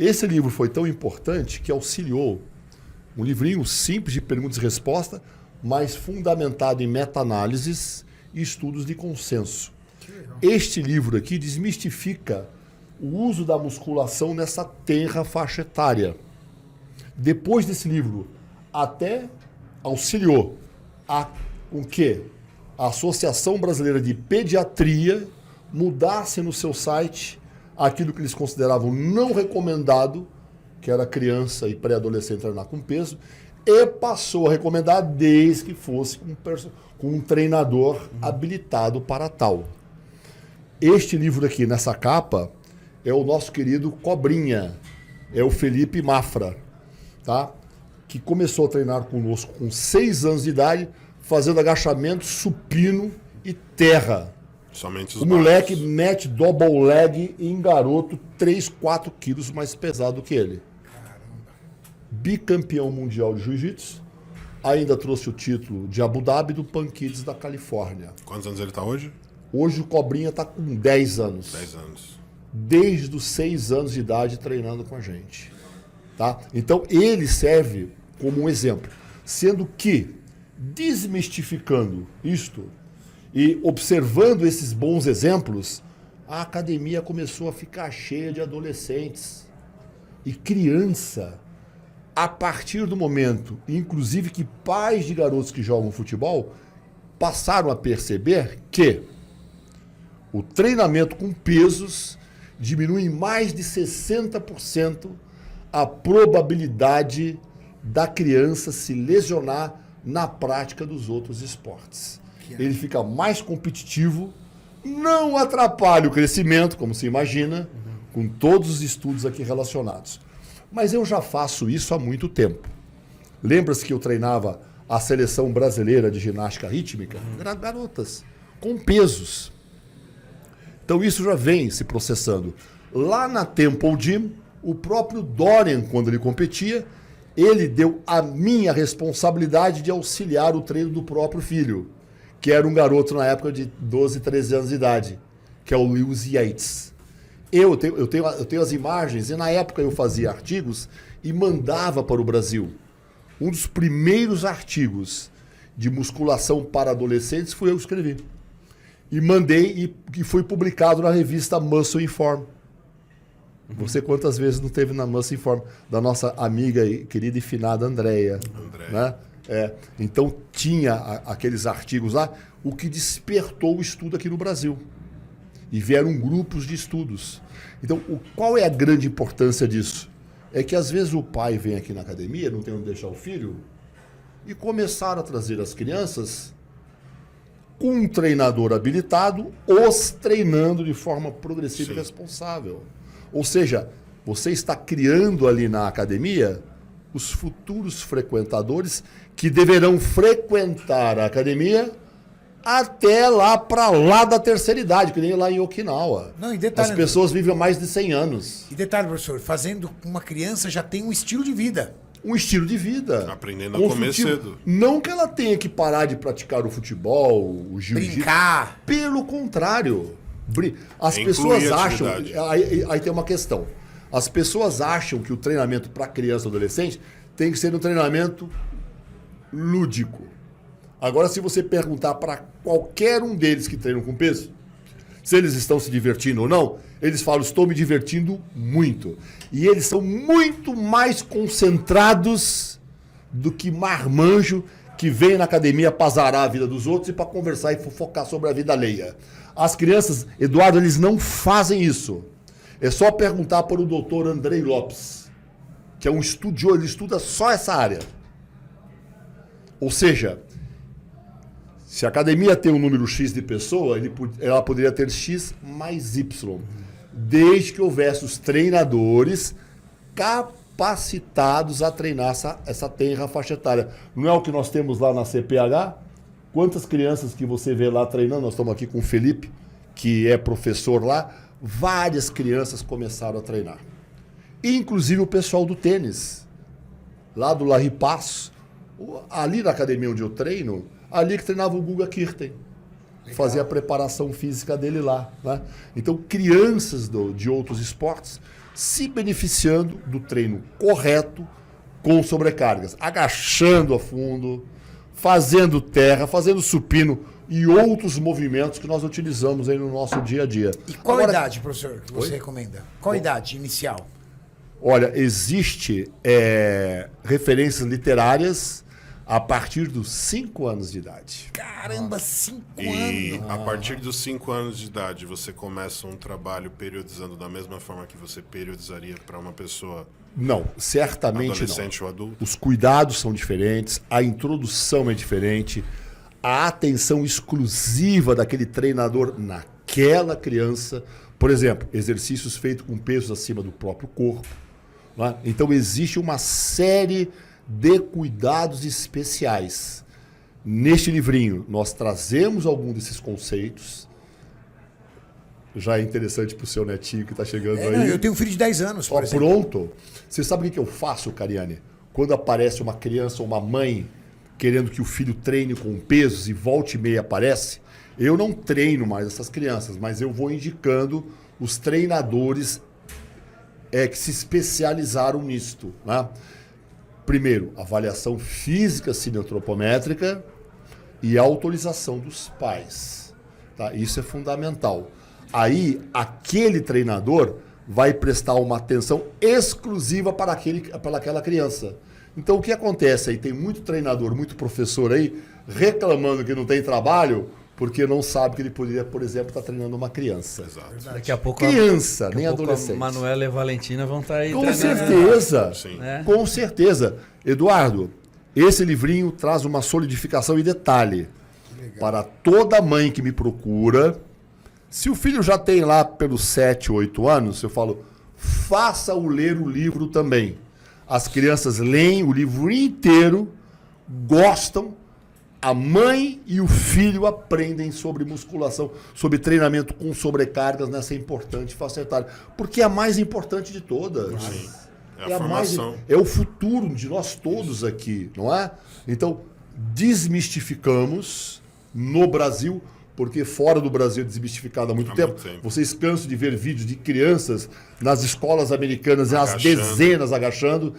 Esse livro foi tão importante que auxiliou um livrinho simples de perguntas e respostas, mas fundamentado em meta-análises e estudos de consenso. Este livro aqui desmistifica o uso da musculação nessa tenra faixa etária. Depois desse livro, até auxiliou com que a Associação Brasileira de Pediatria mudasse no seu site aquilo que eles consideravam não recomendado, que era criança e pré-adolescente treinar com peso, e passou a recomendar desde que fosse com um treinador habilitado para tal. Este livro aqui, nessa capa, é o nosso querido Cobrinha, é o Felipe Mafra, tá? Que começou a treinar conosco com 6 anos de idade, fazendo agachamento, supino e terra. Somente os o moleque mete double leg em garoto 3, 4 quilos mais pesado que ele. Caramba. Bicampeão mundial de jiu-jitsu, ainda trouxe o título de Abu Dhabi do Pan Kids da Califórnia. Quantos anos ele está hoje? Hoje o Cobrinha está com 10 anos. 10 anos. Desde os 6 anos de idade treinando com a gente. Tá? Então ele serve como um exemplo. Sendo que, desmistificando isto e observando esses bons exemplos, a academia começou a ficar cheia de adolescentes e criança. A partir do momento, inclusive, que pais de garotos que jogam futebol passaram a perceber que o treinamento com pesos diminui em mais de 60% a probabilidade da criança se lesionar na prática dos outros esportes. Ele fica mais competitivo, não atrapalha o crescimento, como se imagina, com todos os estudos aqui relacionados. Mas eu já faço isso há muito tempo. Lembra-se que eu treinava a seleção brasileira de ginástica rítmica? Garotas, com pesos. Então isso já vem se processando. Lá na Temple Gym, o próprio Dorian, quando ele competia, ele deu a minha responsabilidade de auxiliar o treino do próprio filho, que era um garoto na época de 12, 13 anos de idade, que é o Lewis Yates. Eu tenho as imagens, e na época eu fazia artigos e mandava para o Brasil. Um dos primeiros artigos de musculação para adolescentes foi eu que escrevi. E mandei, e foi publicado na revista Muscle Inform. Você quantas vezes não teve na Muscle Inform? Da nossa amiga e querida e finada Andréia. Né? Então tinha aqueles artigos lá, o que despertou o estudo aqui no Brasil. E vieram grupos de estudos. Então, qual é a grande importância disso? É que às vezes o pai vem aqui na academia, não tem onde deixar o filho, e começaram a trazer as crianças com um treinador habilitado, os treinando de forma progressiva e responsável. Ou seja, você está criando ali na academia os futuros frequentadores que deverão frequentar a academia até lá para lá da terceira idade, que nem lá em Okinawa. Não, e detalhe, as pessoas vivem mais de 100 anos. E detalhe, professor, fazendo com uma criança já tem um estilo de vida. Um estilo de vida. Aprendendo a comer cedo. Não que ela tenha que parar de praticar o futebol, o jiu-jitsu. Brincar. Pelo contrário. As pessoas acham... Aí tem uma questão. As pessoas acham que o treinamento para criança e adolescente tem que ser um treinamento lúdico. Agora, se você perguntar para qualquer um deles que treinam com peso, se eles estão se divertindo ou não, eles falam, estou me divertindo muito. E eles são muito mais concentrados do que marmanjo que vem na academia para azarar a vida dos outros e para conversar e focar sobre a vida alheia. As crianças, Eduardo, eles não fazem isso. É só perguntar para o doutor Andrei Lopes, que é um estudioso, ele estuda só essa área. Ou seja, se a academia tem um número X de pessoas, ela poderia ter X mais Y, desde que houvesse os treinadores capacitados a treinar essa tenra faixa etária. Não é o que nós temos lá na CPH? Quantas crianças que você vê lá treinando? Nós estamos aqui com o Felipe, que é professor lá. Várias crianças começaram a treinar. Inclusive o pessoal do tênis, lá do Larry Passo, ali na academia onde eu treino, ali que treinava o Guga Kirten. fazer a preparação física dele lá. Né? Então, crianças de outros esportes se beneficiando do treino correto com sobrecargas, agachando a fundo, fazendo terra, fazendo supino e outros movimentos que nós utilizamos aí no nosso dia a dia. E qual idade, professor, que você recomenda? Qual idade inicial? Olha, existe referências literárias a partir dos 5 anos de idade. Caramba, 5 E anos. a partir dos 5 anos de idade, você começa um trabalho periodizando da mesma forma que você periodizaria para uma pessoa Não, certamente adolescente não. ou adulto? Os cuidados são diferentes, a introdução é diferente, a atenção exclusiva daquele treinador naquela criança. Por exemplo, exercícios feitos com pesos acima do próprio corpo. Né? Então existe uma série de cuidados especiais. Neste livrinho, nós trazemos algum desses conceitos. Já é interessante para o seu netinho que está chegando aí. Não, eu tenho um filho de 10 anos, por Ó, exemplo. pronto. Você sabe o que eu faço, Cariane? Quando aparece uma criança ou uma mãe querendo que o filho treine com pesos e volta e meia aparece, eu não treino mais essas crianças, mas eu vou indicando os treinadores que se especializaram nisto. Né? Primeiro, avaliação física cineantropométrica e autorização dos pais. Tá? Isso é fundamental. Aí, aquele treinador vai prestar uma atenção exclusiva para aquela criança. Então, o que acontece aí? Tem muito treinador, muito professor aí reclamando que não tem trabalho porque não sabe que ele poderia, por exemplo, estar treinando uma criança. Exato. Daqui a pouco Criança, daqui nem a pouco adolescente. A Manuela e a Valentina vão estar aí. Com treinando. certeza. Sim. Né? Com certeza. Eduardo, esse livrinho traz uma solidificação e detalhe para toda mãe que me procura. Se o filho já tem lá pelos 7, 8 anos, eu falo, faça-o ler o livro também. As crianças leem o livro inteiro, gostam, a mãe e o filho aprendem sobre musculação, sobre treinamento com sobrecargas nessa importante faceta, porque é a mais importante de todas. Sim. É a formação. É o futuro de nós todos aqui, não é? Então, desmistificamos no Brasil, porque fora do Brasil é desmistificado há muito tempo. Vocês cansam de ver vídeos de crianças nas escolas americanas, as Agachando. dezenas agachando,